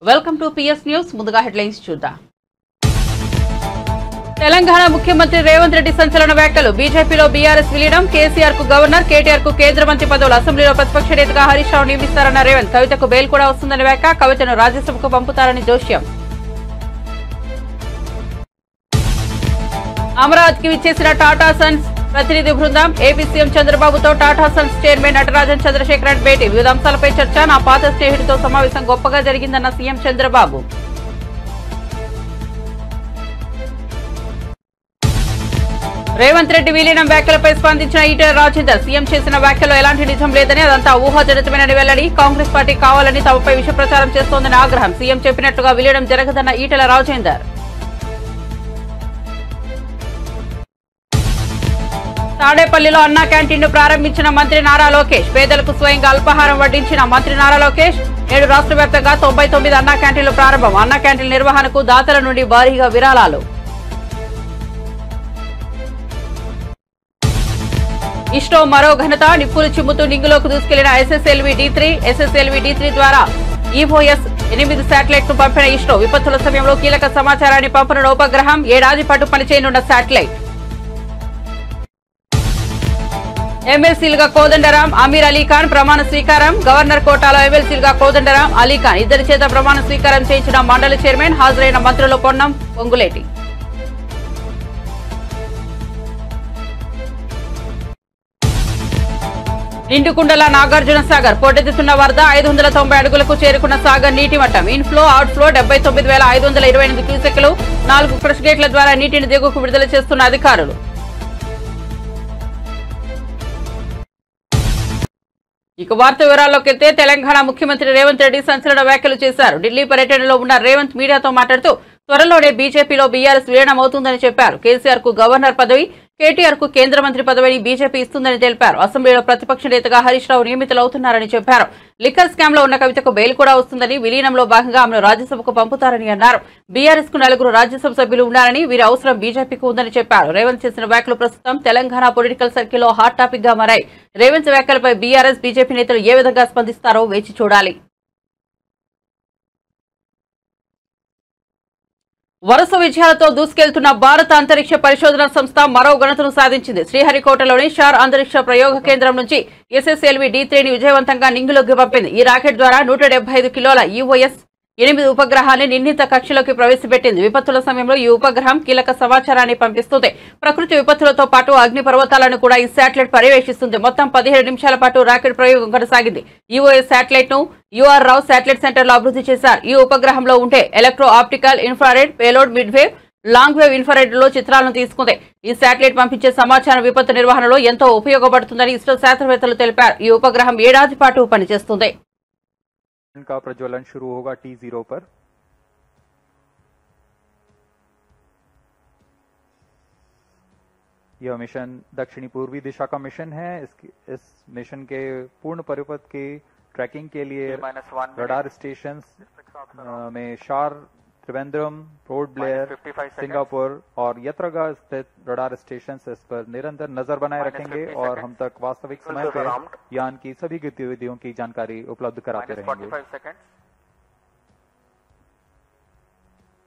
Welcome to PS news. ముందుగా headlines చూద్దాం. తెలంగాణ ముఖ్యమంత్రి రేవంత్ రెడ్డి సంచలన వ్యాఖ్యలు. బీజేపీలో బీఆర్ఎస్ విలీనం. కేసీఆర్ కు గవర్నర్, కేటీఆర్ కు కేంద్ర మంత్రి పదవులు. అసెంబ్లీలో ప్రతిపక్ష నేతగా హరీష్ రావు నియమిస్తారన్న రేవంత్. కవితకు బెయిల్ కూడా వస్తుందని వ్యాఖ్య. కవితను రాజ్యసభకు పంపుతారని జోష్యం. అమరావతికి విచ్చేసిన టాటా సన్స్ ప్రతినిధి బృందం. ఏపీ సీఎం చంద్రబాబుతో టాటా సన్స్ చైర్మన్ నటరాజన్ చంద్రశేఖరన్ భేటీ. వివిధ అంశాలపై చర్చ. నా పాత స్నేహితుడితో సమావేశం గొప్పగా జరిగిందన్న సీఎం చంద్రబాబు. రేవంత్ రెడ్డి విలీనం వ్యాఖ్యలపై స్పందించిన ఈటెల రాజేందర్. సీఎం చేసిన వ్యాఖ్యలో ఎలాంటి నిజం లేదని, అదంతా ఊహాజనితమేనని వెల్లడి. కాంగ్రెస్ పార్టీ కావాలని తమపై విష ప్రచారం చేస్తోందని ఆగ్రహం. సీఎం చెప్పినట్లుగా విలీనం జరగదన్న ఈటెల రాజేందర్. తాడేపల్లిలో అన్నా క్యాంటీన్ ను ప్రారంభించిన మంత్రి నారా లోకేష్. పేదలకు స్వయంగా అల్పాహారం వడ్డించిన మంత్రి నారా లోకేష్. నేడు రాష్ట్ర వ్యాప్తంగా 99 అన్నా క్యాంటీన్లు ప్రారంభం. అన్నా క్యాంటీన్ నిర్వహణకు దాతల నుండి భారీగా విరాళాలు. ఇస్రో మరో ఘనత. నిప్పులు చిమ్ముతూ నింగులోకి దూసుకెళ్లిన ఎస్ఎస్ఎల్వి D3. ఎస్ఎస్ఎల్వి D3 ద్వారా ఈఓఎస్ 8 శాటిలైట్ ను పంపిన ఇస్రో. విపత్తుల సమయంలో కీలక సమాచారాన్ని పంపనున్న ఉపగ్రహం. ఏడాది పాటు పనిచేయనున్న శాటిలైట్. ఎమ్మెల్సీలుగా కోదండరాం, అమీర్ అలీఖాన్ ప్రమాణ స్వీకారం. గవర్నర్ కోటాలో ఎమ్మెల్సీలుగా కోదండరాం, అలీఖాన్ ఇద్దరి చేత ప్రమాణ స్వీకారం చేయించిన మండలి చైర్మన్. హాజరైన మంత్రులు పొన్నం, పొంగులేటి. నిండుకుండల నాగార్జున సాగర్ పోటెత్తుతున్న వరద. 590 అడుగులకు చేరుకున్న సాగర్ నీటి మట్టం. Inflow, outflow 79,528 క్యూసెక్లు. 4 క్రష్ గేట్ల ద్వారా నీటిని దిగువకు విడుదల చేస్తున్న అధికారులు. ఇక వార్త వివరాల్లోకి వెళ్తే, తెలంగాణ ముఖ్యమంత్రి రేవంత్ రెడ్డి సంచలన వ్యాఖ్యలు చేశారు. ఢిల్లీ పర్యటనలో ఉన్న రేవంత్ మీడియాతో మాట్లాడుతూ త్వరలోనే బీజేపీలో బీఆర్ఎస్ విలీనం అవుతుందని చెప్పారు. కేసీఆర్ కు గవర్నర్ పదవి, కేటీఆర్ కు కేంద్ర మంత్రి పదవిని బీజేపీ ఇస్తుందని తెలిపారు. అసెంబ్లీలో ప్రతిపక్ష నేతగా హరీష్ రావు నియమితులవుతున్నారని చెప్పారు. లిక్కర్ స్కామ్ లో ఉన్న కవితకు బెయిల్ కూడా వస్తుందని, విలీనంలో భాగంగా ఆమెను రాజ్యసభకు పంపుతారని అన్నారు. బీఆర్ఎస్ కు 4 రాజ్యసభ సభ్యులు ఉన్నారని, వీరి అవసరం బీజేపీకి ఉందని చెప్పారు. రేవంత్ చేసిన వ్యాఖ్యలు ప్రస్తుతం తెలంగాణ పొలిటికల్ సర్కిల్లో హాట్ టాపిక్ గా మారాయి. రేవంత్ వ్యాఖ్యలపై బీఆర్ఎస్, బీజేపీ నేతలు ఏ విధంగా స్పందిస్తారో వేచి చూడాలి. వరుస విజయాలతో దూసుకెళ్తున్న భారత అంతరిక్ష పరిశోధన సంస్థ మరో ఘనతను సాధించింది. శ్రీహరికోటలోని షార్ అంతరిక్ష ప్రయోగ కేంద్రం నుంచి ఎస్ఎస్ఎల్వి D3ని విజయవంతంగా నింగిలోకి పంపింది. ఈ రాకెట్ ద్వారా 175 కిలోల ఈఓఎస్ 8 ఉపగ్రహాన్ని నిర్ణీత కక్షలోకి ప్రవేశపెట్టింది. విపత్తుల సమయంలో ఈ ఉపగ్రహం కీలక సమాచారాన్ని పంపిస్తుంది. ప్రకృతి విపత్తులతో పాటు అగ్ని పర్వతాలను కూడా ఈ శాటిలైట్ పర్యవేక్షిస్తుంది. మొత్తం 17 నిమిషాల పాటు రాకెట్ ప్రయోగం కొనసాగింది. ఈఓఎస్ శాటిలైట్ ను UR రావు శాటిలైట్ సెంటర్ లో అభివృద్ధి చేశారు. ఈ ఉపగ్రహంలో ఉంటే electro optical infrared payload, mid wave, long wave infrared లో చిత్రాలను తీసుకుంది. ఈ శాటిలైట్ పంపించే సమాచారం విపత్తు నిర్వహణలో ఎంతో ఉపయోగపడుతుందని ఇస్రో శాస్త్రవేత్తలు తెలిపారు. ఈ ఉపగ్రహం ఏడాది పాటు పనిచేస్తుంది. का प्रज्वलन शुरू होगा T0 पर। यह मिशन दक्षिणी पूर्वी दिशा का मिशन है। इस मिशन के पूर्ण परिपथ की ट्रैकिंग के लिए रडार स्टेशन में शार, त्रिवेंद्रम, पोर्ट ब्लेयर, सिंगापुर और यत्रगा स्थित रडार स्टेशन इस पर निरंतर नजर बनाए रखेंगे और हम तक वास्तविक समय पर यान की सभी गतिविधियों की जानकारी उपलब्ध कराते रहेंगे।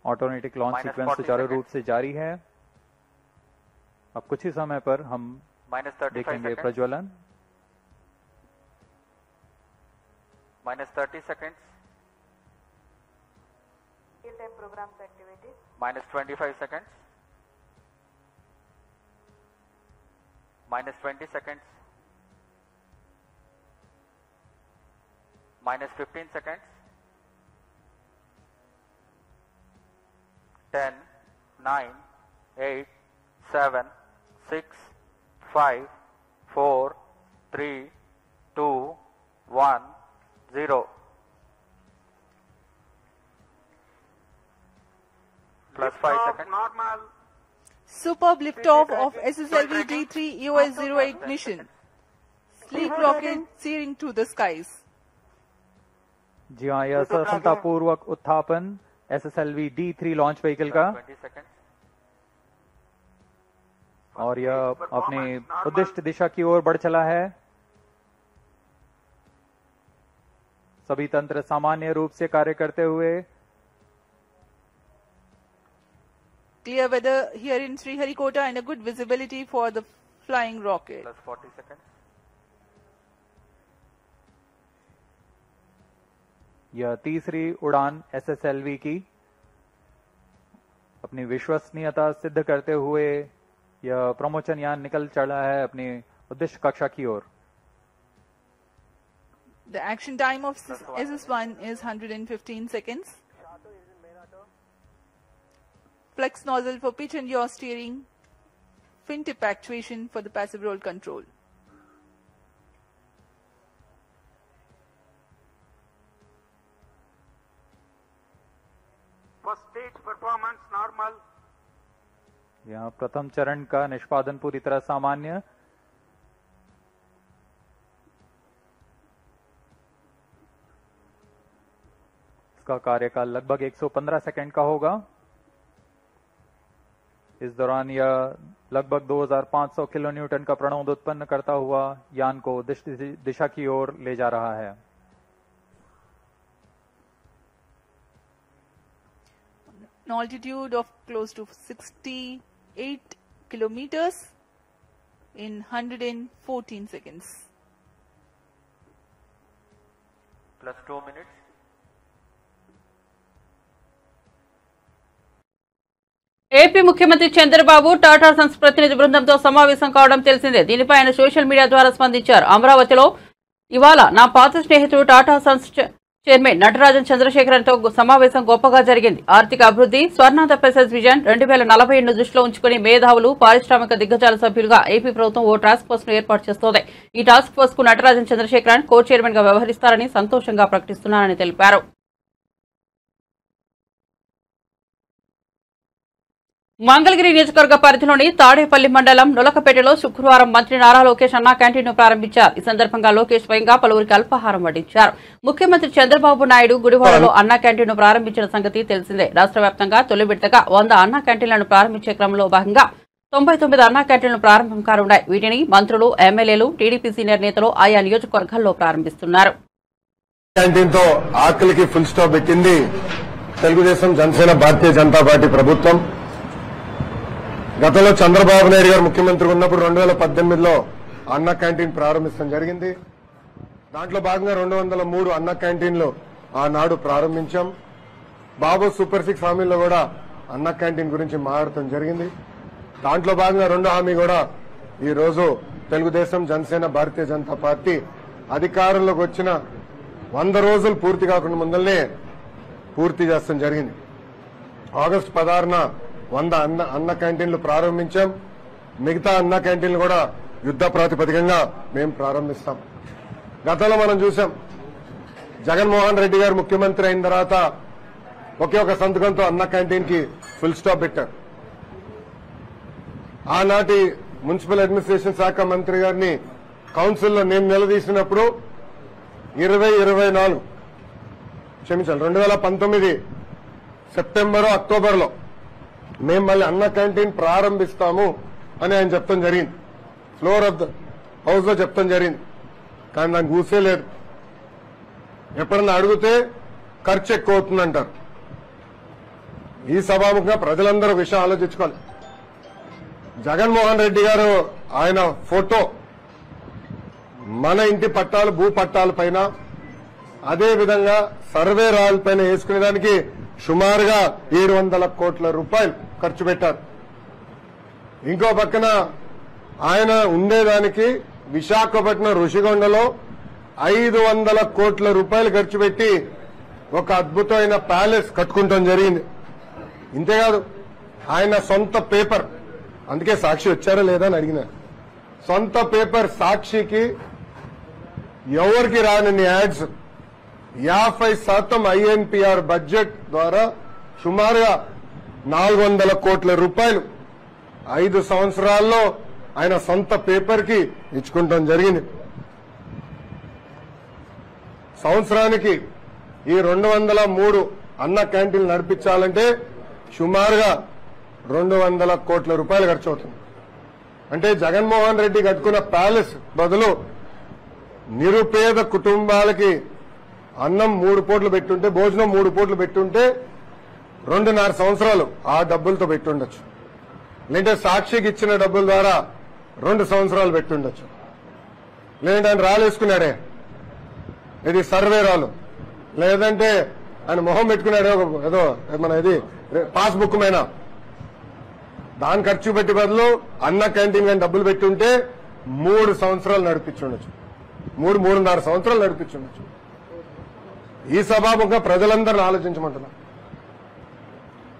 ऑटोमेटिक लॉन्च सीक्वेंस सुचारू रूप से जारी है। अब कुछ ही समय पर हम देखेंगे प्रज्वलन। -30 seconds. Real-time programs activities. -25 seconds. -20 seconds. -15 seconds. 10, 9, 8, 7, 6, 5, 4, 3, 2, 1, 0. +5 seconds. Normal. Superb liftoff of SSLV D3 EOS-08 mission. Sleek rocket searing through the skies. जी हाँ, यह सफलतापूर्वक उत्थापन SSLV D3 लॉन्च व्हीकल का 20 seconds. और यह अपने उद्दिष्ट दिशा की ओर बढ़ चला है। सभी तंत्र सामान्य रूप से कार्य करते हुए Clear weather here in Sriharikota and a good visibility for the flying rocket. Plus 40 seconds. यह तीसरी उड़ान SSLV की अपनी विश्वसनीयता सिद्ध करते हुए यह प्रमोचन यान निकल चला है अपनी उद्देश्य कक्षा की ओर। The action time of SS1 is 115 seconds. Flex nozzle for pitch and yaw steering. Fin tip actuation for the passive roll control. First stage performance normal. यहाँ प्रथम चरण का निष्पादन पूरी तरह सामान्य। इसका कार्यकाल लगभग 115 सेकंड का होगा। इस दौरान यह लगभग 2500 किलो न्यूटन का प्रणोद उत्पन्न करता हुआ यान को दिशा की ओर ले जा रहा है। An altitude of close to 68 kilometers in 114 seconds. Plus 2 minutes. AP ముఖ్యమంత్రి చంద్రబాబు టాటా సన్స్ ప్రతినిధి బృందంతో సమావేశం కావడం తెలిసిందే. దీనిపై ఆయన సోషల్ మీడియా ద్వారా స్పందించారు. అమరావతిలో ఇవాళ నా పాత స్నేహితుడు టాటా సన్స్ చైర్మన్ నటరాజన్ చంద్రశేఖరన్తో సమావేశం గొప్పగా జరిగింది. ఆర్థిక అభివృద్ధి, స్వర్ణాంధ్ర ప్రెసెస్ విజన్ 2040 దృష్టిలో ఉంచుకుని మేధావులు, పారిశ్రామిక దిగ్గజాల సభ్యులుగా ఏపీ ప్రభుత్వం ఓ టాస్క్ ఫోర్స్ ను ఏర్పాటు చేస్తోంది. ఈ టాస్క్ ఫోర్స్ కు నటరాజన్ చంద్రశేఖరన్ కో చైర్మన్ గా వ్యవహరిస్తారని సంతోషంగా ప్రకటిస్తున్నారని తెలిపారు. మంగళగిరి నియోజకవర్గ పరిధిలోని తాడేపల్లి మండలం నులకపేటలో శుక్రవారం మంత్రి నారా లోకేష్ అన్నా క్యాంటీన్ ను ప్రారంభించారు. ఈ సందర్భంగా లోకేష్ స్వయంగా పలువురికి అల్పాహారం వడ్డించారు. ముఖ్యమంత్రి చంద్రబాబు నాయుడు గుడివాడలో అన్నా క్యాంటీన్ ను ప్రారంభించిన సంగతి తెలిసిందే. రాష్ట్ర వ్యాప్తంగా తొలి విడతగా 100 అన్నా క్యాంటీన్లను ప్రారంభించే క్రమంలో భాగంగా 99 అన్నా క్యాంటీన్లు ప్రారంభం కానున్నాయి. వీటిని మంత్రులు, ఎమ్మెల్యేలు, టీడీపీ సీనియర్ నేతలు ఆయా నియోజకవర్గాల్లో ప్రారంభిస్తున్నారు. క్యాంటీన్తో ఆకలికి ఫుల్ స్టాప్ పెట్టింది తెలుగుదేశం, జనసేన, భారతీయ జనతా పార్టీ ప్రభుత్వం. గతంలో చంద్రబాబు నాయుడు గారు ముఖ్యమంత్రి ఉన్నప్పుడు 2018లో అన్న క్యాంటీన్ ప్రారంభించడం జరిగింది. దాంట్లో భాగంగా 203 అన్న క్యాంటీన్లు ఆనాడు ప్రారంభించాం. బాబు సూపర్ 6 హామీల్లో కూడా అన్న క్యాంటీన్ గురించి మాట్లాడటం జరిగింది. దాంట్లో భాగంగా రెండో హామీ కూడా ఈ రోజు తెలుగుదేశం, జనసేన, భారతీయ జనతా పార్టీ అధికారంలోకి వచ్చిన 100 రోజులు పూర్తి కాకుండా ముందల్నే పూర్తి చేస్తాం జరిగింది. ఆగస్టు 16న 100 అన్న క్యాంటీన్లు ప్రారంభించాం. మిగతా అన్న క్యాంటీన్లు కూడా యుద్ధ ప్రాతిపదికంగా మేము ప్రారంభిస్తాం. గతంలో మనం చూసాం, జగన్మోహన్ రెడ్డి గారు ముఖ్యమంత్రి అయిన తర్వాత ఒకే ఒక సంతకంతో అన్న క్యాంటీన్ కి ఫుల్ స్టాప్ పెట్టారు. ఆనాటి మున్సిపల్ అడ్మినిస్ట్రేషన్ శాఖ మంత్రి గారిని కౌన్సిల్లో నేను నిలదీసినప్పుడు 2019 సెప్టెంబర్, అక్టోబర్లో మేము మళ్ళీ అన్న క్యాంటీన్ ప్రారంభిస్తాము అని ఆయన చెప్తాం జరిగింది. ఫ్లోర్ ఆఫ్ ద హౌస్ లో చెప్తాం జరిగింది. కానీ నాకు ఊసే లేదు. ఎప్పుడన్నా అడిగితే ఖర్చు ఎక్కువ అవుతుందంటారు. ఈ సభాముఖంగా ప్రజలందరూ విషయం ఆలోచించుకోవాలి. జగన్మోహన్ రెడ్డి గారు ఆయన ఫోటో మన ఇంటి పట్టాలు, భూ పట్టాల పైన, అదేవిధంగా సర్వే రాయల పైన వేసుకునేదానికి సుమారుగా 700 కోట్ల రూపాయలు ఖర్చు పెట్టారు. ఇంకో పక్కన ఆయన ఉండేదానికి విశాఖపట్నం ఋషికొండలో 500 కోట్ల రూపాయలు ఖర్చు పెట్టి ఒక అద్భుతమైన ప్యాలెస్ కట్టుకుంటాం జరిగింది. ఇంతేకాదు, ఆయన సొంత పేపర్, అందుకే సాక్షి వచ్చారా లేదా అని అడిగిన, సొంత పేపర్ సాక్షికి ఎవరికి రాని యాడ్స్ 50% ఐఎన్పిఆర్ బడ్జెట్ ద్వారా సుమారుగా 400 కోట్ల రూపాయలు 5 సంవత్సరాల్లో ఆయన సొంత పేపర్ కి ఇచ్చుకుంటాం జరిగింది. సంవత్సరానికి ఈ 203 అన్న క్యాంటీన్లు నడిపించాలంటే సుమారుగా 200 కోట్ల రూపాయలు ఖర్చు అవుతుంది. అంటే జగన్మోహన్ రెడ్డి కట్టుకున్న ప్యాలెస్ బదులు నిరుపేద కుటుంబాలకి అన్నం 3 పూటలు పెట్టుంటే, భోజనం 3 పూటలు పెట్టుంటే 2.5 సంవత్సరాలు ఆ డబ్బులతో పెట్టుండొచ్చు. లేదంటే సాక్షికి ఇచ్చిన డబ్బుల ద్వారా 2 సంవత్సరాలు పెట్టుండొచ్చు. లేదంటే ఆయన రాలేసుకున్నాడే, ఇది సర్వే రాలు, లేదంటే ఆయన మొహం పెట్టుకున్నాడే ఏదో మన ఇది పాస్బుక్ మైనా, దాని ఖర్చు పెట్టి బదులు అన్న క్యాంటీన్ కానీ డబ్బులు పెట్టుంటే 3 సంవత్సరాలు నడిపించుండొచ్చు, 3.5 సంవత్సరాలు నడిపించుండొచ్చు. ఈ సభాముఖంగా ప్రజలందరినీ ఆలోచించమంటున్నా.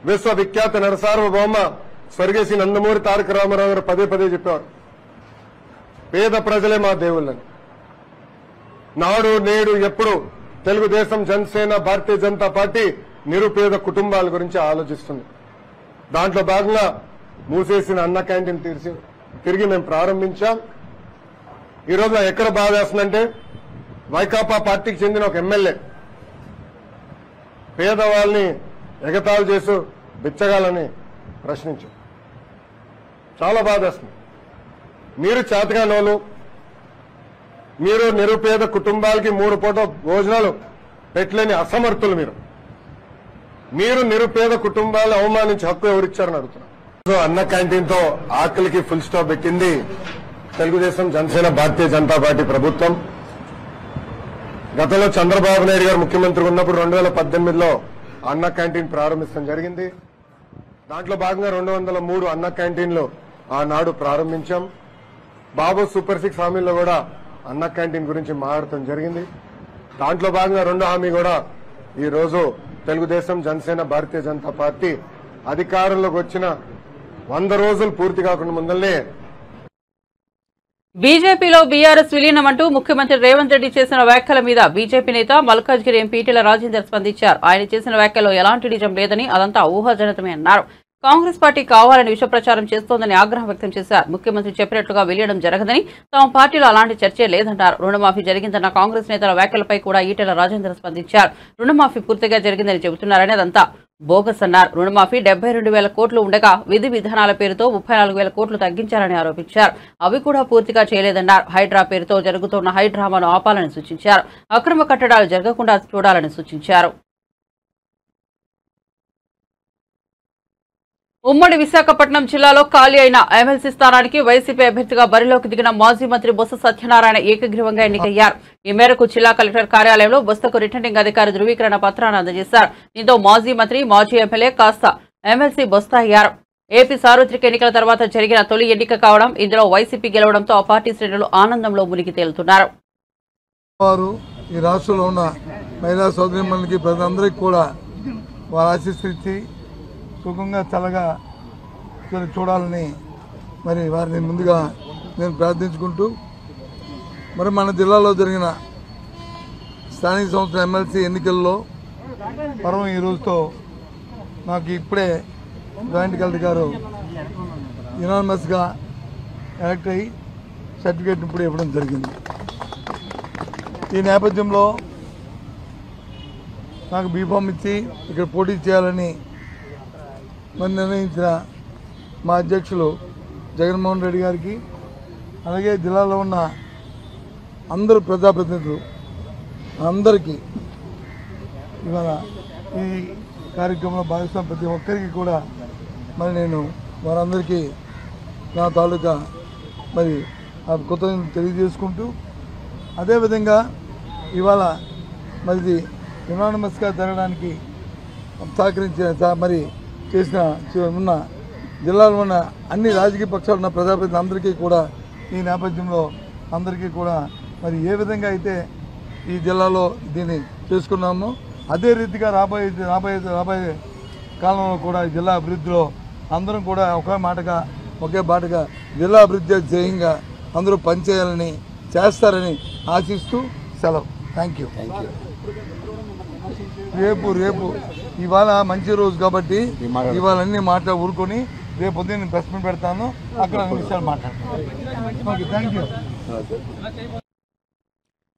విశ్వవిఖ్యాత నరసార్వభౌమ స్వర్గీయ శ్రీ నందమూరి తారక రామారావు గారు పదే పదే చెప్పారు, పేద ప్రజలే మా దేవుళ్ళని. నాడు నేడు ఎప్పుడు తెలుగుదేశం, జనసేన, భారతీయ జనతా పార్టీ నిరుపేద కుటుంబాల గురించి ఆలోచిస్తుంది. దాంట్లో భాగంగా మూసేసిన అన్న క్యాంటీన్ తిరిగి మేము ప్రారంభించాం. ఈరోజు ఎక్కడ బాధ వేస్తుందంటే, వైకాపా పార్టీకి చెందిన ఒక ఎమ్మెల్యే పేదవాళ్ళని ఎగతాళి చేస్తూ బిచ్చగాలని ప్రశ్నించారు. చాలా బాధ వేస్తుంది. మీరు చేతగానోళ్ళు, మీరు నిరుపేద కుటుంబాలకి 3 పూట భోజనాలు పెట్టలేని అసమర్థులు. మీరు నిరుపేద కుటుంబాలను అవమానించి హక్కు ఎవరిచ్చారని అడుగుతున్నారు. అన్న క్యాంటీన్ తో ఆకలికి ఫుల్ స్టాప్ పెట్టింది తెలుగుదేశం, జనసేన, భారతీయ జనతా పార్టీ ప్రభుత్వం. గతంలో చంద్రబాబు నాయుడు గారు ముఖ్యమంత్రి ఉన్నప్పుడు 2018లో అన్న క్యాంటీన్ ప్రారంభించడం జరిగింది. దాంట్లో భాగంగా 203 అన్న క్యాంటీన్లు ఆనాడు ప్రారంభించాం. బాబు సూపర్ 6 హామీల్లో కూడా అన్న క్యాంటీన్ గురించి మాట్లాడటం జరిగింది. దాంట్లో భాగంగా 2వ హామీ కూడా ఈ రోజు తెలుగుదేశం, జనసేన, భారతీయ జనతా పార్టీ అధికారంలోకి వచ్చిన 100 రోజులు పూర్తి కాకుండా ముందల్లే బీజేపీలో బీఆర్ఎస్ విలీనమంటూ ముఖ్యమంత్రి రేవంత్ రెడ్డి చేసిన వ్యాఖ్యల మీద బీజేపీ నేత మల్కాజ్గిరి ఎంపీ ఈటెల రాజేందర్ స్పందించారు. ఆయన చేసిన వ్యాఖ్యలో ఎలాంటి నిజం లేదని, అదంతా ఊహాజనితమే అన్నారు. కాంగ్రెస్ పార్టీ కావాలని విష ప్రచారం చేస్తోందని ఆగ్రహం వ్యక్తం చేశారు. ముఖ్యమంత్రి చెప్పినట్లుగా విలీనం జరగదని, తమ పార్టీలో అలాంటి చర్చే లేదన్నారు. రుణమాఫీ జరిగిందన్న కాంగ్రెస్ నేతల వ్యాఖ్యలపై కూడా ఈటెల రాజేందర్ స్పందించారు. రుణమాఫీ పూర్తిగా జరిగిందని చెబుతున్నారని, అదంతా బోగస్ అన్నారు. రుణమాఫీ 72,000 కోట్లు ఉండగా విధి విధానాల పేరుతో 34,000 కోట్లు తగ్గించారని ఆరోపించారు. అవి కూడా పూర్తిగా చేయలేదన్నారు. హైడ్రా పేరుతో జరుగుతున్న హైడ్రామాను ఆపాలని సూచించారు. అక్రమ కట్టడాలు జరగకుండా చూడాలని సూచించారు. ఉమ్మడి విశాఖపట్నం జిల్లాలో ఖాళీ అయిన ఎమ్మెల్సీ స్థానానికి వైసీపీ అభ్యర్థిగా బరిలోకి దిగిన మాజీ మంత్రి బొత్స సత్యనారాయణ ఏకగ్రీవంగా ఎన్నికయ్యారు. ఈ మేరకు జిల్లా కలెక్టర్ కార్యాలయంలో బొత్సకు రిటర్నింగ్ అధికారి ధృవీకరణ పత్రాన్ని అందజేశారు. దీంతో మాజీ మంత్రి, మాజీ ఎమ్మెల్యే కాస్త ఎమ్మెల్సీ బొత్స అయ్యారు. ఏపీ సార్వత్రిక ఎన్నికల తర్వాత జరిగిన తొలి ఎన్నిక కావడం, ఇందులో వైసీపీ గెలవడంతో ఆ పార్టీ శ్రేణులు ఆనందంలో మునిగి తేలుతున్నారు. ఈ రాష్ట్రంలో ఉన్న మహిళా సోదరిమణులకి ప్రజలందరికీ కూడా వారు ఆశీస్సులిచ్చి సుఖంగా చల్లగా చూడాలని మరి వారిని ముందుగా నేను ప్రార్థించుకుంటూ, మరి మన జిల్లాలో జరిగిన స్థానిక సంస్థల ఎమ్మెల్సీ ఎన్నికల్లో పర్వం ఈ రోజుతో నాకు ఇప్పుడే జాయింట్ కలెక్టర్ గారు యునానిమస్గా ఎలక్ట్ అయ్యి సర్టిఫికేట్ ఇప్పుడు ఇవ్వడం జరిగింది. ఈ నేపథ్యంలో నాకు బీఫామ్ ఇచ్చి ఇక్కడ పోటీ చేయాలని మరి నిర్ణయించిన మా అధ్యక్షులు జగన్మోహన్ రెడ్డి గారికి, అలాగే జిల్లాలో ఉన్న అందరు ప్రజాప్రతినిధులు అందరికీ ఇవాళ ఈ కార్యక్రమంలో భాగస్వామి ప్రతి ఒక్కరికి కూడా మరి నేను వారందరికీ నా తాలూకా మరి ఆ కృతజ్ఞతలు తెలియజేసుకుంటూ, అదేవిధంగా ఇవాళ మరి యునానిమస్గా జరగడానికి సహకరించిన మరి చేసిన ఉన్న జిల్లాలో ఉన్న అన్ని రాజకీయ పక్షాలు ఉన్న ప్రజాప్రతినిధులందరికీ కూడా ఈ నేపథ్యంలో అందరికీ కూడా మరి ఏ విధంగా అయితే ఈ జిల్లాలో దీన్ని చేసుకున్నామో అదే రీతిగా రాబోయే కాలంలో కూడా జిల్లా అభివృద్ధిలో అందరం కూడా ఒకే మాటగా ఒకే బాటగా జిల్లా అభివృద్ధి ధ్యేయంగా అందరూ పనిచేయాలని చేస్తారని ఆశిస్తూ సెలవు. Thank you. రేపు ఇవాళ మంచి రోజు కాబట్టి ఇవాళ అన్ని ఊరుకొని రేపు పొద్దున్న ప్రెస్ మీట్ పెడతాను, అక్కడ అన్ని విషయాలు మాట్లాడతాను. Okay, thank you.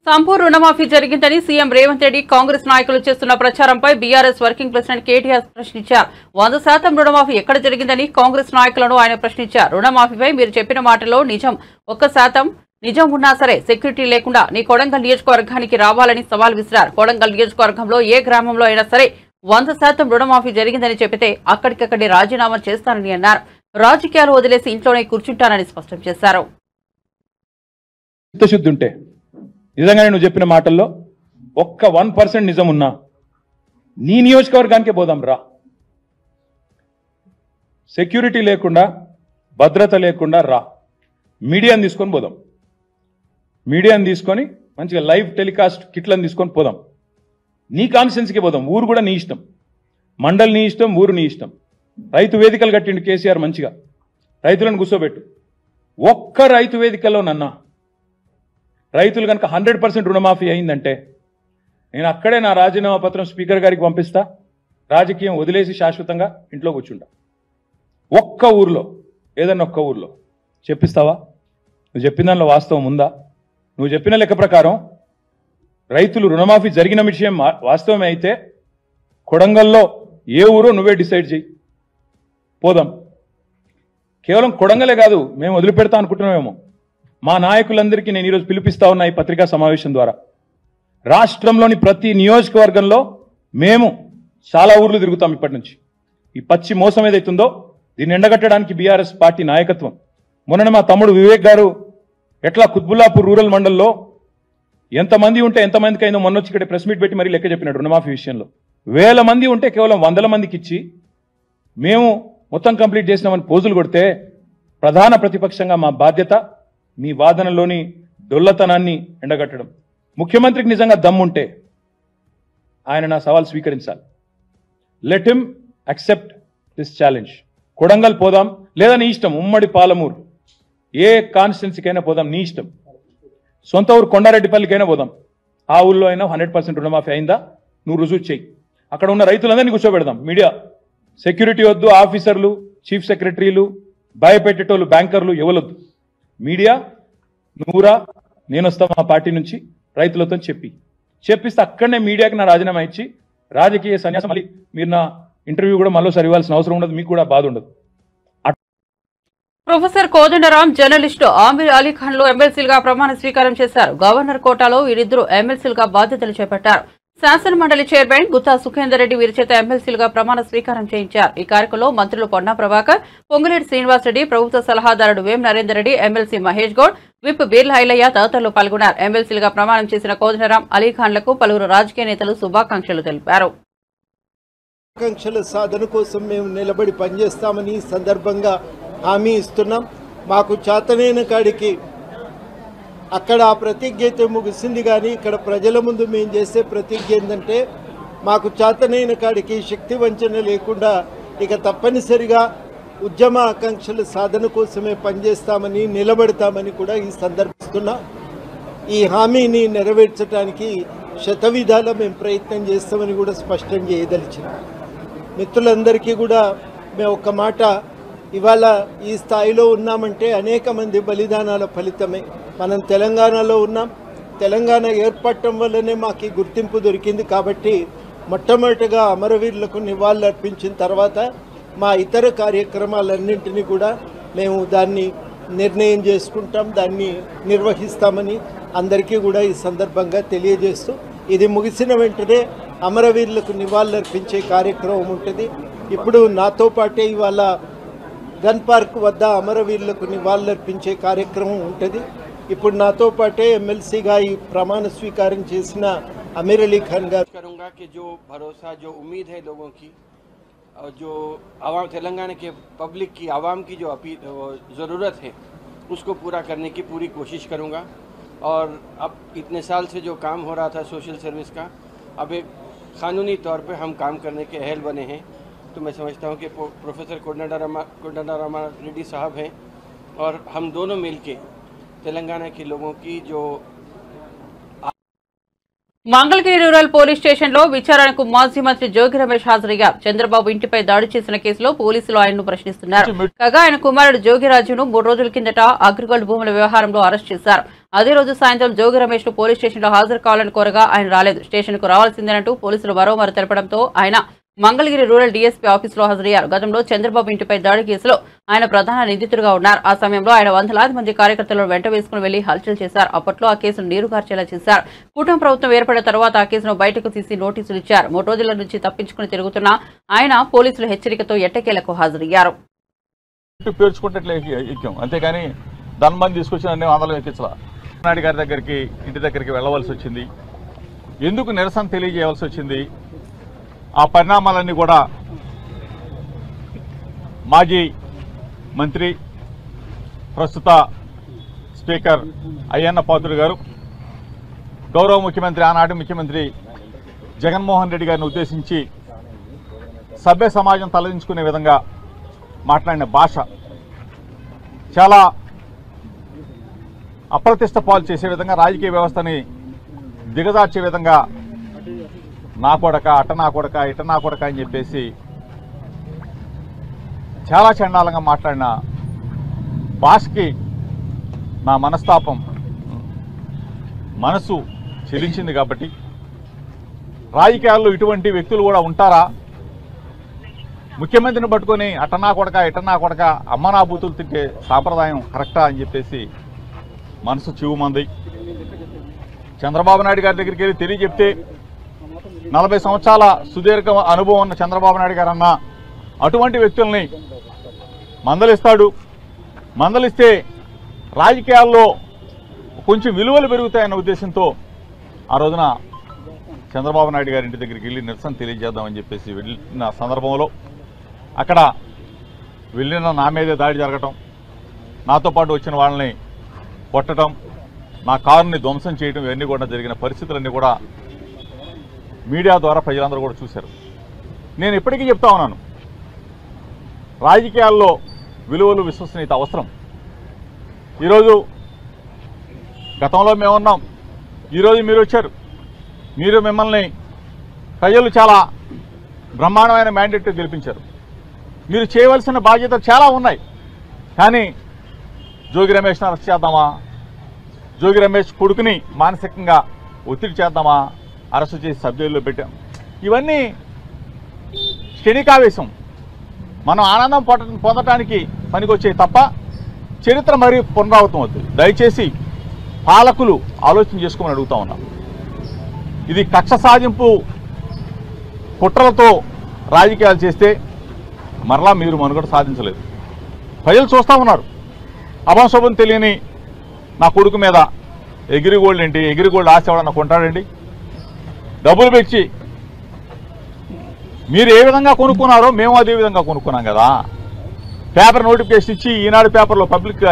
సంపూర్ణ రుణమాఫీ జరిగిందని సీఎం రేవంత్ రెడ్డి కాంగ్రెస్ నాయకులు చేస్తున్న ప్రచారంపై బీఆర్ఎస్ వర్కింగ్ ప్రెసిడెంట్ కేటీఆర్ ప్రశ్నించారు. 100% రుణమాఫీ ఎక్కడ జరిగిందని కాంగ్రెస్ నాయకులను ఆయన ప్రశ్నించారు. రుణమాఫీపై మీరు చెప్పిన మాటలో నిజం 1% నిజం ఉన్నా సరే సెక్యూరిటీ లేకుండా నీ కొడంగల్ నియోజకవర్గానికి రావాలని సవాల్ విసిరారు. కొడంగల్ నియోజకవర్గంలో ఏ గ్రామంలో అయినా సరే 100% రుణమాఫీ జరిగిందని చెప్పితే అక్కడికక్కడి రాజీనామా చేస్తానని అన్నారు. రాజకీయాలు వదిలేసి ఇంట్లోనే కూర్చుంటానని స్పష్టం చేశారు. చిత్తశుద్ధి ఉంటే నిజంగానే నువ్వు చెప్పిన మాటల్లో ఒక్క 1% నిజం ఉన్నా నీ నియోజకవర్గానికే పోదాం రా. సెక్యూరిటీ లేకుండా భద్రత లేకుండా రా. మీడియాని తీసుకొని పోదాం. మీడియాని తీసుకొని మంచిగా లైవ్ టెలికాస్ట్ కిట్లను తీసుకొని పోదాం. నీ కాన్స్టిట్యున్సీకి పోదాం. ఊరు కూడా నీ ఇష్టం, మండలి నీ ఇష్టం, ఊరు నీ ఇష్టం. రైతు వేదికలు కట్టిండు కేసీఆర్, మంచిగా రైతులను కూర్చోబెట్టు. ఒక్క రైతు వేదికలో నన్నా రైతులు కనుక 100% రుణమాఫీ అయిందంటే నేను అక్కడే నా రాజీనామా పత్రం స్పీకర్ గారికి పంపిస్తా. రాజకీయం వదిలేసి శాశ్వతంగా ఇంట్లో కూర్చుంటా. ఒక్క ఊర్లో, ఏదన్నా ఒక్క ఊర్లో చెప్పిస్తావా? నువ్వు చెప్పిన దానిలో వాస్తవం ఉందా? నువ్వు చెప్పిన లెక్క ప్రకారం రైతులు రుణమాఫీ జరిగిన విషయం వాస్తవమే అయితే కొడంగల్లో ఏ ఊరో నువ్వే డిసైడ్ చేయి, పోదాం. కేవలం కొడంగలే కాదు, మేము వదిలిపెడతా అనుకుంటున్నామేమో. మా నాయకులందరికీ నేను ఈరోజు పిలిపిస్తా ఉన్నా ఈ పత్రికా సమావేశం ద్వారా. రాష్ట్రంలోని ప్రతి నియోజకవర్గంలో మేము చాలా ఊర్లు తిరుగుతాం ఇప్పటి నుంచి. ఈ పచ్చి మోసం ఏదైతుందో దీన్ని ఎండగట్టడానికి బీఆర్ఎస్ పార్టీ నాయకత్వం. మొన్న మా తమ్ముడు వివేక్ గారు ఎట్లా కుత్బుల్లాపూర్ రూరల్ మండల్లో ఎంతమంది ఉంటే ఎంతమందికి అయిందో మొన్న వచ్చి ఇక్కడ ప్రెస్ మీట్ పెట్టి మరీ లెక్క చెప్పినాడు. రుణమాఫీ విషయంలో 1000 మంది ఉంటే కేవలం 100 మందికి ఇచ్చి మేము మొత్తం కంప్లీట్ చేసినామని పోజులు కొడితే ప్రధాన ప్రతిపక్షంగా మా బాధ్యత మీ వాదనలోని డొల్లతనాన్ని ఎండగట్టడం. ముఖ్యమంత్రికి నిజంగా దమ్ముంటే ఆయన నా సవాల్ స్వీకరించాలి. Let him accept this challenge. Kodangal పోదాం, లేదా నీ ఇష్టం ఉమ్మడి పాలమూరు ఏ కాన్స్టిట్యున్సీకైనా పోదాం, నీ ఇష్టం. సొంత ఊరు కొండారెడ్డిపల్లికైనా పోదాం. ఆ ఊళ్ళో అయినా 100% రుణమాఫీ అయిందా నువ్వు రుజువు చేయి. అక్కడ ఉన్న రైతులందరినీ కూర్చోబెడదాం. మీడియా సెక్యూరిటీ వద్దు, ఆఫీసర్లు, చీఫ్ సెక్రటరీలు, భయపెట్టేటోళ్ళు, బ్యాంకర్లు ఎవరొద్దు. మీడియా నువ్వురా, నేను వస్తా మా పార్టీ నుంచి రైతులతో చెప్పిస్తే అక్కడనే మీడియాకి నా రాజీనామా ఇచ్చి రాజకీయ సన్యాసం. మళ్ళీ మీరు నా ఇంటర్వ్యూ కూడా మరోసారి ఇవ్వాల్సిన అవసరం ఉండదు, మీకు కూడా బాధ ఉండదు. ప్రొఫెసర్ కోదండరాం, జర్నలిస్టు ఆమీర్ అలీఖాన్ లో ఎమ్మెల్సీలుగా ప్రమాణ స్వీకారం చేశారు. గవర్నర్ కోటాలో వీరిద్దరూ ఎమ్మెల్సీలుగా బాధ్యతలు చేపట్టారు. శాసన మండలి చైర్మన్ గుత్తా సుఖేందర్ రెడ్డి వీరి చేత ఎమ్మెల్సీలుగా ప్రమాణ స్వీకారం చేయించారు. ఈ కార్యక్రమంలో మంత్రులు పొన్నా ప్రభాకర్, పొంగులేటి శ్రీనివాసరెడ్డి, ప్రభుత్వ సలహాదారుడు వేం నరేందర్ రెడ్డి, ఎమ్మెల్సీ మహేష్ గౌడ్, విప్ బీర్ల ఐలయ్య తదితరులు పాల్గొన్నారు. ఎమ్మెల్సీలుగా ప్రమాణం చేసిన కోదండరాం, అలీఖాన్లకు పలువురు రాజకీయ నేతలు శుభాకాంక్షలు తెలిపారు. ఆకాంక్షల సాధన కోసం మేము నిలబడి పనిచేస్తామని సందర్భంగా హామీ ఇస్తున్నాం. మాకు చేతనైన కాడికి అక్కడ ఆ ప్రతిజ్ఞ అయితే ముగిసింది, కానీ ఇక్కడ ప్రజల ముందు మేము చేసే ప్రతిజ్ఞ ఏంటంటే మాకు చేతనైన కాడికి శక్తి వంచన లేకుండా ఇక తప్పనిసరిగా ఉద్యమ ఆకాంక్షల సాధన కోసమే పనిచేస్తామని నిలబడతామని కూడా ఈ సందర్భిస్తున్నా. ఈ హామీని నెరవేర్చడానికి శతవిధాల మేము ప్రయత్నం చేస్తామని కూడా స్పష్టం చేయదలిచినాం. మిత్రులందరికీ కూడా మేము ఒక మాట, ఇవాళ ఈ స్థాయిలో ఉన్నామంటే అనేక మంది బలిదానాల ఫలితమే. మనం తెలంగాణలో ఉన్నాం. తెలంగాణ ఏర్పడటం వల్లనే మాకు ఈ గుర్తింపు దొరికింది. కాబట్టి మొట్టమొదటిగా అమరవీరులకు నివాళులు అర్పించిన తర్వాత మా ఇతర కార్యక్రమాలన్నింటినీ కూడా మేము దాన్ని నిర్ణయం చేసుకుంటాం, దాన్ని నిర్వహిస్తామని అందరికీ కూడా ఈ సందర్భంగా తెలియజేస్తూ, ఇది ముగిసిన వెంటనే అమరవీరులకు నివాళులు అర్పించే కార్యక్రమం ఉంటుంది. ఇప్పుడు నాతో పాటే ఇవాళ గన్ పార్క్ వద్ద అమరవీరులకు నివాళులర్పించే కార్యక్రమం ఉంటుంది. ఇప్పుడు నాతో పాటే ఎమ్మెల్సీగా ఈ ప్రమాణ స్వీకారం చేసిన आमिर अली खान गार करूँगा कि जो भरोसा, जो उम्मीद है लोगों की, और जो आवाम तेलंगाना के पब्लिक की, आवाम की जो ज़रूरत है उसको पूरा करने की पूरी कोशिश करूँगा। और अब इतने साल से जो काम हो रहा था सोशल सर्विस का, अब एक क़ानूनी तौर पे हम काम करने के अहल बने हैं। तो मैं समझता हूँ कि प्रोफेसर कोदंडराम रेड्डी साहब हैं और हम दोनों मिलके तेलंगाना के लोगों की जो మంగళగిరి రూరల్ పోలీస్ స్టేషన్ లో విచారణకు మాజీ మంత్రి జోగి రమేష్ హాజరయ్యారు. చంద్రబాబు ఇంటిపై దాడి చేసిన కేసులో పోలీసులు ఆయన్ను ప్రశ్నిస్తున్నారు. కాగా ఆయన కుమారుడు జోగిరాజును 3 రోజుల కిందట అగ్రిగోల్డ్ భూముల వ్యవహారంలో అరెస్ట్ చేశారు. అదే రోజు సాయంత్రం జోగి రమేష్ ను పోలీస్ స్టేషన్ లో హాజరు కావాలని కోరగా ఆయన రాలేదు. స్టేషన్ కు రావాల్సిందేనంటూ పోలీసులు మరోమారు తెలపడంతో ఆయన మంగళగిరి రూరల్ డీఎస్పీ ఆఫీసులో హాజరయ్యారు. గతంలో చంద్రబాబు ఇంటిపై దాడి కేసులో ఆయన ప్రధాన నిందితుడిగా ఉన్నారు. ఆ సమయంలో ఆయన వందలాది మంది కార్యకర్తలను వెంట వేసుకుని వెళ్లి హల్చల్ చేశారు. అప్పట్లో ఆ కేసును నీరుగార్చేలా చేశారు. కూటమి ప్రభుత్వం ఏర్పడిన తర్వాత ఆ కేసును బయటకు తీసి నోటీసులు ఇచ్చారు. 3 రోజుల నుంచి తప్పించుకుని తిరుగుతున్న ఆయన పోలీసుల హెచ్చరికతో ఎట్టకేలకు హాజరయ్యారు. అంతేకాని ధన్మంది తీసుకొచ్చిన అన్ని వందలు ఎక్కించాల. నాయుడు గారి దగ్గరికి ఇంటి దగ్గరికి వెళ్ళవలసి వచ్చింది. ఎందుకు నిరసన తెలియజేయవలసి వచ్చింది? ఆ పరిణామాలన్నీ కూడా మాజీ మంత్రి ప్రస్తుత స్పీకర్ అయ్యన్న పాత్రుడు గారు గౌరవ ముఖ్యమంత్రి ఆనాటి ముఖ్యమంత్రి జగన్మోహన్ రెడ్డి గారిని ఉద్దేశించి సభ్య సమాజం తలదించుకునే విధంగా మాట్లాడిన భాష చాలా అప్రతిష్ట పాలు చేసే విధంగా, రాజకీయ వ్యవస్థని దిగజార్చే విధంగా నా కొడక, అట నా కొడక, ఇట నా కొడక అని చెప్పేసి చాలా చండాలంగా మాట్లాడిన భాషకి నా మనసు చెలించింది. కాబట్టి రాజకీయాల్లో ఇటువంటి వ్యక్తులు కూడా ఉంటారా? ముఖ్యమంత్రిని పట్టుకొని అటనా కొడక, ఇటనా కొడక, అమ్మ నా బూతులు తింటే సాంప్రదాయం కరెక్టా అని చెప్పేసి మనసు చివుమంది. చంద్రబాబు నాయుడు గారి దగ్గరికి వెళ్ళి తెలియజెప్తే 40 సంవత్సరాల సుదీర్ఘ అనుభవం ఉన్న చంద్రబాబు నాయుడు గారు అన్న అటువంటి వ్యక్తుల్ని మందలిస్తాడు. మందలిస్తే రాజకీయాల్లో కొంచెం విలువలు పెరుగుతాయన్న ఉద్దేశంతో ఆ రోజున చంద్రబాబు నాయుడు గారి ఇంటి దగ్గరికి వెళ్ళి నిరసన తెలియజేద్దామని చెప్పేసి వెళ్ళిన సందర్భంలో అక్కడ వెళ్ళిన నా మీదే దాడి జరగటం, నాతో పాటు వచ్చిన వాళ్ళని కొట్టడం, నా కారుని ధ్వంసం చేయడం, ఇవన్నీ కూడా జరిగిన పరిస్థితులన్నీ కూడా మీడియా ద్వారా ప్రజలందరూ కూడా చూశారు. నేను ఇప్పటికీ చెప్తా ఉన్నాను, రాజకీయాల్లో విలువలు, విశ్వసనీయత అవసరం. ఈరోజు గతంలో మేమున్నాం, ఈరోజు మీరు వచ్చారు. మిమ్మల్ని ప్రజలు చాలా బ్రహ్మాండమైన మ్యాండేట్ గెలిపించారు. మీరు చేయవలసిన బాధ్యతలు చాలా ఉన్నాయి. కానీ జోగి రమేష్ని అరెస్ట్ చేద్దామా, జోగి రమేష్ కొడుకుని మానసికంగా ఒత్తిడి చేద్దామా, అరెస్టు చేసి సబ్జెక్టులో పెట్టాం. ఇవన్నీ క్షణికావేశం, మనం ఆనందం పొందటానికి పనికొచ్చాయి తప్ప చరిత్ర మరీ పునరావృతం అవుతుంది. దయచేసి పాలకులు ఆలోచన చేసుకోమని అడుగుతా ఉన్నాం. ఇది కక్ష సాధింపు కుట్రలతో రాజకీయాలు చేస్తే మరలా మీరు మనుగడ సాధించలేదు. ప్రజలు చూస్తూ ఉన్నారు. అభంశుభం తెలియని నా కొడుకు మీద ఎగిరిగోల్డ్ ఏంటి, ఎగిరిగోల్డ్ ఆశ ఎవడన్నా కొంటాడండి? డబ్బులు పెట్టి మీరు ఏ విధంగా కొనుక్కున్నారో మేము అదే విధంగా కొనుక్కున్నాం కదా. పేపర్ నోటిఫికేషన్ ఇచ్చి, ఈనాడు పేపర్లో పబ్లిక్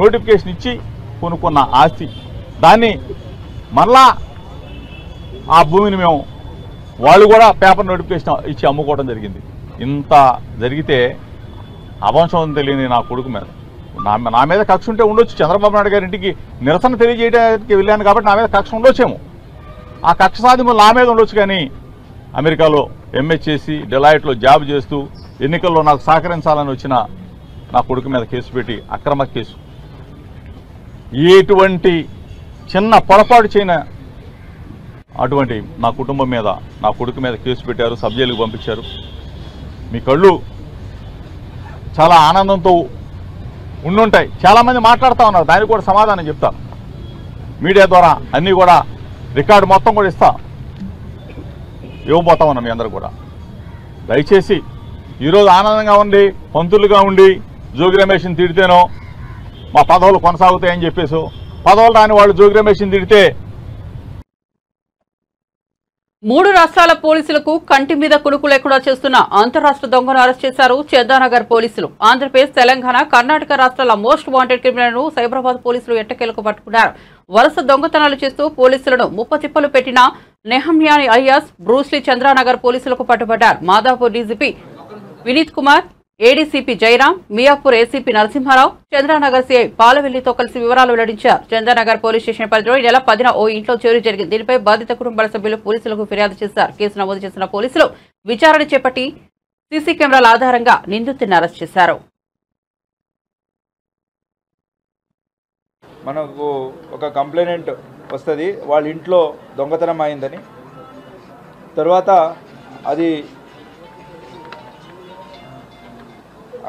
నోటిఫికేషన్ ఇచ్చి కొనుక్కున్న ఆస్తి, దాన్ని మరలా ఆ భూమిని మేము వాళ్ళు కూడా పేపర్ నోటిఫికేషన్ ఇచ్చి అమ్ముకోవడం జరిగింది. ఇంత జరిగితే అవంశం తెలియని నా కొడుకు మీద నా మీద కక్ష ఉంటే ఉండొచ్చు. చంద్రబాబు నాయుడు గారి ఇంటికి నిరసన తెలియజేయడానికి వెళ్ళాను కాబట్టి నా మీద కక్ష ఉండొచ్చేమో. ఆ కక్ష సాధింపులు నా మీద ఉండొచ్చు. కానీ అమెరికాలో ఎంఏ చేసి డెలాయిట్లో జాబ్ చేస్తూ ఎన్నికల్లో నాకు సహకరించాలని వచ్చిన నా కొడుకు మీద కేసు పెట్టి అక్రమ కేసు, ఎటువంటి చిన్న పొరపాటు చేయని అటువంటి నా కుటుంబం మీద, నా కొడుకు మీద కేసు పెట్టారు, సబ్ జైలుకు పంపించారు. మీ కళ్ళు చాలా ఆనందంతో ఉండుంటాయి. చాలామంది మాట్లాడుతూ ఉన్నారు, దానికి కూడా సమాధానం చెప్తా. మీడియా ద్వారా అన్నీ కూడా రికార్డు మొత్తం కూడా ఇవ్వబోతా ఉన్నాం మీ అందరూ కూడా. దయచేసి ఈరోజు ఆనందంగా ఉండి, పంతులుగా ఉండి జోగి రమేష్ని తిడితేనో మా పదవులు కొనసాగుతాయని చెప్పేసి, పదవులు రాని వాళ్ళు జోగి రమేష్ని తిడితే 3 రాష్ట్రాల పోలీసులకు కంటి మీద కునుకు లేకుండా చేస్తున్న అంతరాష్ట్ర దొంగను అరెస్ట్ చేశారు చందానగర్ పోలీసులు. ఆంధ్రప్రదేశ్, తెలంగాణ, కర్ణాటక రాష్ట్రాల మోస్ట్ వాంటెడ్ క్రిమినల్ను సైబరాబాద్ పోలీసులు ఎట్టకేలకు పట్టుకున్నారు. వరుస దొంగతనాలు చేస్తూ పోలీసులను ముప్పతిప్పలు పెట్టిన నెహమ్యాని అలియాస్ బ్రూస్లీ చంద్రానగర్ పోలీసులకు పట్టుబడ్డారు. Madhapur DGP Vineet Kumar, ADCP Jayaram, Miyapur ACP Narasimharao, Chandranagar CI పాలవెల్లితో కలిసి వివరాలు వెల్లడించారు. చంద్రానగర్ పోలీస్ స్టేషన్ పరిధిలో ఈ నెల 10న ఓ ఇంట్లో చోరీ జరిగింది. దీనిపై బాధిత కుటుంబాల సభ్యులు పోలీసులకు ఫిర్యాదు చేశారు. కేసు నమోదు చేసిన పోలీసులు విచారణ చేపట్టి సీసీ కెమెరాల ఆధారంగా నిందితుడిని అరెస్ట్ చేశారు. మనకు ఒక కంప్లైంట్ వస్తుంది, వాళ్ళ ఇంట్లో దొంగతనం అయిందని. తర్వాత అది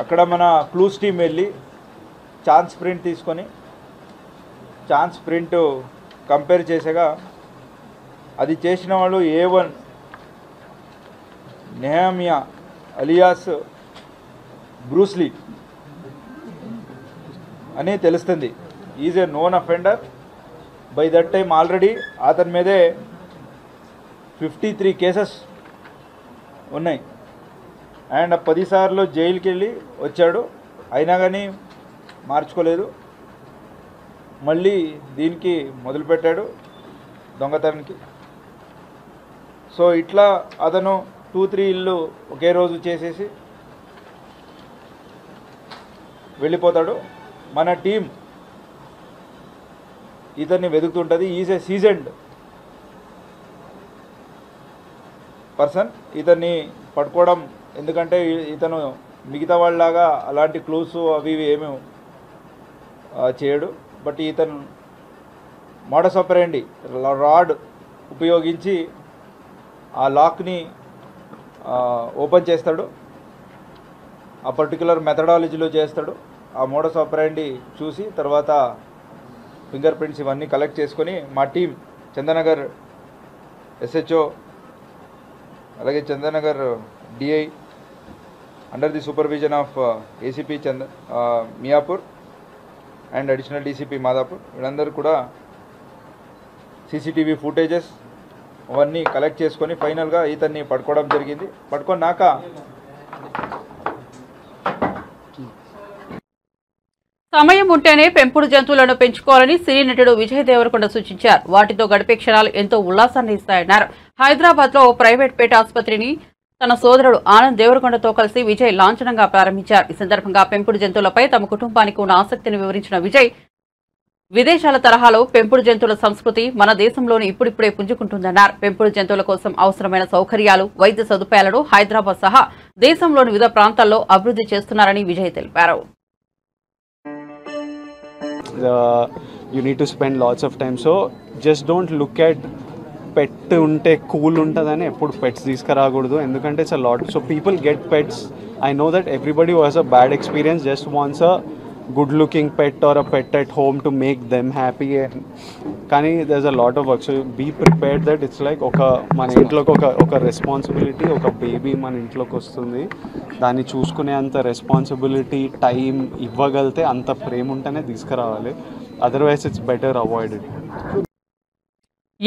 అక్కడ మన క్లూస్ టీం వెళ్ళి ఛాన్స్ ప్రింట్ తీసుకొని ఛాన్స్ ప్రింట్ కంపేర్ చేసగా అది చేసిన వాళ్ళు A1 నెహమియా అలియాస్ బ్రూస్లీ అని తెలుస్తుంది. Is a known offender. By that time already అతని మీదే 53 కేసెస్ ఉన్నాయి అండ్ 10 సార్లు జైలుకి వెళ్ళి వచ్చాడు. అయినా కానీ మార్చుకోలేదు. మళ్ళీ దీనికి మొదలుపెట్టాడు దొంగతనానికి. సో ఇట్లా అతను 2-3 ఇళ్ళు ఒకే రోజు చేసేసి వెళ్ళిపోతాడు. మన టీం ఇతన్ని వెతుకుతుంటుంది. Is a seasoned person. ఇతన్ని పట్టుకోవడం ఎందుకంటే ఇతను మిగతా వాళ్ళలాగా అలాంటి క్లూస్ అవి ఏమీ చేయడు. బట్ ఇతను మోడస్ ఆపరెండి రాడ్ ఉపయోగించి ఆ లాక్ని ఓపెన్ చేస్తాడు. ఆ పర్టికులర్ మెథడాలజీలో చేస్తాడు. ఆ మోడస్ ఆపరెండి చూసి తర్వాత ఫింగర్ ప్రింట్స్ ఇవన్నీ కలెక్ట్ చేసుకొని మా టీం చందనగర్ SHO అలాగే Chandanagar DI under the supervision of ACP Miyapur and additional DCP Madhapur వీళ్ళందరూ కూడా CCTV ఫుటేజెస్ అవన్నీ కలెక్ట్ చేసుకొని ఫైనల్గా ఇతన్ని పట్టుకోవడం జరిగింది. పట్టుకున్నాక సమయం ఉంటేనే పెంపుడు జంతువులను పెంచుకోవాలని సినీ నటుడు విజయ్ దేవరకొండ సూచించారు. వాటితో గడిపే క్షణాలు ఎంతో ఉల్లాసాన్ని ఇస్తాయన్నారు. హైదరాబాద్ లో ఓ ప్రైవేట్ పేట ఆసుపత్రిని తన సోదరుడు ఆనంద్ దేవరకొండతో కలిసి విజయ్ లాంఛనంగా ప్రారంభించారు. ఈ సందర్భంగా పెంపుడు జంతువులపై తమ కుటుంబానికి ఉన్న ఆసక్తిని వివరించిన విజయ్ విదేశాల తరహాలో పెంపుడు జంతువుల సంస్కృతి మన దేశంలోని ఇప్పుడిప్పుడే పుంజుకుంటుందన్నారు. పెంపుడు జంతువుల కోసం అవసరమైన సౌకర్యాలు, వైద్య సదుపాయాలను హైదరాబాద్ సహా దేశంలోని వివిధ ప్రాంతాల్లో అభివృద్ధి చేస్తున్నారని విజయ్ తెలిపారు. You need to spend lots of time, so just don't look at pet unte cool untadani eppudu pets తీసుకురాకూడదు. ఎందుకంటే it's a lot, so people get pets. I know that everybody who has a bad experience just wants a good looking pet or a pet at home to make them happy, కానీ there's a lot of work, so be prepared that it's like మన ఇంట్లోకి ఒక responsibility, ఒక baby మన ఇంట్లోకి వస్తుంది, దాన్ని చూసుకునే అంత రెస్పాన్సిబిలిటీ టైం ఇవ్వగలితే అంత ప్రేమ ఉంటేనే తీసుకురావాలి. Otherwise it's better avoid it.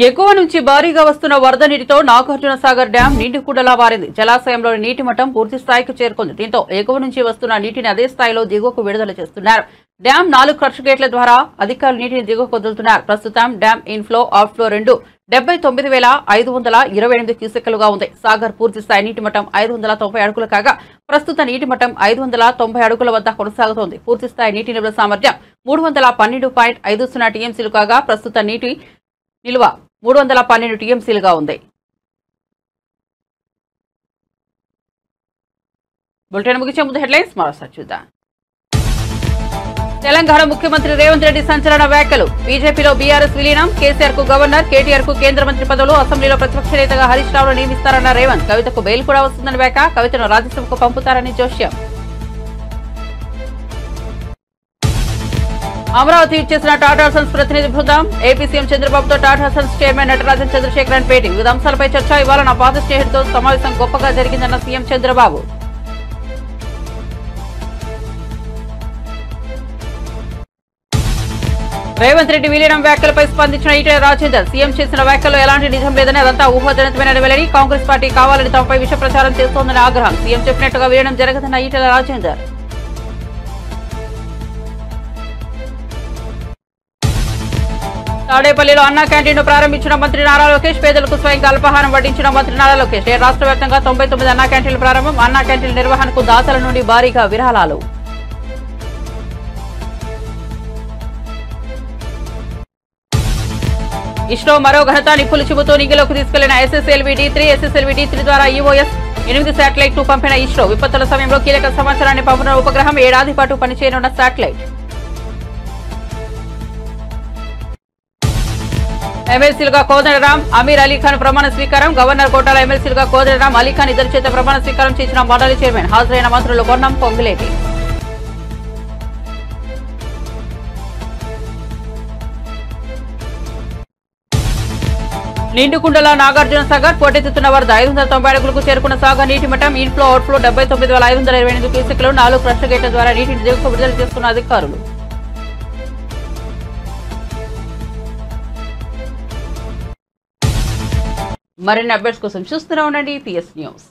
ఎగువ నుంచి భారీగా వస్తున్న వరద నీటితో నాగార్జున సాగర్ డ్యాం నీటికుండలా మారింది. జలాశయంలోని నీటి మట్టం పూర్తి స్థాయికి చేరుకుంది. దీంతో ఎగువ నుంచి వస్తున్న నీటిని అదే స్థాయిలో దిగువకు విడుదల చేస్తున్నారు. డ్యాం 4 క్రష్ గేట్ల ద్వారా అధికారులు నీటిని దిగువకు వదులుతున్నారు. ప్రస్తుతం డ్యాం ఇన్ఫ్లో, అవుట్ఫ్లో రెండు 79,528 క్యూసెక్కులుగా ఉంది. సాగర్ పూర్తి స్థాయి నీటి మట్టం 590 అడుగులు కాగా ప్రస్తుత నీటి మట్టం 590 అడుగుల వద్ద కొనసాగుతోంది. పూర్తి స్థాయి నీటి నిల్వ సామర్థ్యం 312.50 టీఎంసీలు కాగా ప్రస్తుత నీటి నిల్వ 312 టీఎంసీలుగా ఉంది. బులెటిన్ ముగించే ముందు హెడ్లైన్స్ మరోసారి చూద్దాం. తెలంగాణ ముఖ్యమంత్రి రేవంత్ రెడ్డి సంచలన వ్యాఖ్యలు. బీజేపీలో బీఆర్ఎస్ విలీనం, కేసీఆర్ కు గవర్నర్, కేటీఆర్ కు కేంద్ర మంత్రి పదవులు, అసెంబ్లీలో ప్రతిపక్ష నేతగా హరీష్ రావును నియమిస్తారన్న రేవంత్. కవితకు బెయిల్ కూడా వస్తుందని వ్యాఖ్య. కవితను రాజ్యసభకు పంపుతారని జోష్యం. అమరావతి ఇచ్చేసిన టాటా సన్స్ ప్రతినిధి బృందం. ఏపీ సీఎం చంద్రబాబుతో టాటా సన్స్ చైర్మన్ నటరాజన్ చంద్రశేఖరన్ భేటీ. వివిధ అంశాలపై చర్చ. ఇవాళ నా పాత స్నేహితుడితో సమావేశం గొప్పగా జరిగిందన్న సీఎం చంద్రబాబు. రేవంత్ రెడ్డి విలీనం వ్యాఖ్యలపై స్పందించిన ఈటెల రాజేందర్. సీఎం చేసిన వ్యాఖ్యల్లో ఎలాంటి నిజం లేదని, అదంతా ఊహాజనితమైన వెల్లడి. కాంగ్రెస్ పార్టీ కావాలని తమపై విష ప్రచారం చేస్తోందని ఆగ్రహం. సీఎం చెప్పినట్టుగా విలీనం జరగదన్న ఈటెల రాజేందర్. తాడేపల్లిలో అన్నా క్యాంటీన్ను ప్రారంభించిన మంత్రి నారా లోకేష్. పేదలకు స్వయంగా అల్పాహారం వడ్డించిన మంత్రి నారా లోకేష్. రాష్ట్ర వ్యాప్తంగా 99 అన్నా క్యాంటీన్లు ప్రారంభం. అన్నా క్యాంటీన్ల నిర్వహణకు దాతల నుండి భారీగా విరాళాలు. ఇస్రో మరో ఘనత. నిప్పులు చిమ్ముతూ నింగిలోకి తీసుకెళ్లిన SSLV D3. SSLV D3 ద్వారా EOS 8 శాటిలైట్ ను పంపిన ఇస్రో. విపత్తుల సమయంలో కీలక సమాచారాన్ని పంపిన ఉపగ్రహం. 7 ఏడాది పాటు పనిచేయనున్న శాటిలైట్. ఎమ్మెల్సీలుగా కోదండరాం, అమీర్ అలీఖాన్ ప్రమాణ స్వీకారం. గవర్నర్ కోటాల ఎమ్మెల్సీలుగా కోదండరాం, అలీఖాన్ ఇద్దరి చేత ప్రమాణ స్వీకారం చేసిన మండలి చైర్మన్. హాజరైన మంత్రులు పొన్నం, పొంగులేటి. నిండుకుండల నాగార్జున సాగర్ పోటెత్తుతున్న వరద 590 అడుగులకు చేరుకున్న సాగర్ నీటి మట్టం. Inflow outflow 79,528 క్యూసెక్లు. 4 క్రష్ గేట్ల ద్వారా నీటిని దిగువకు విడుదల చేస్తున్న అధికారులు. మరిన్ని అప్డేట్స్ కోసం చూస్తూనే ఉండండి PS న్యూస్.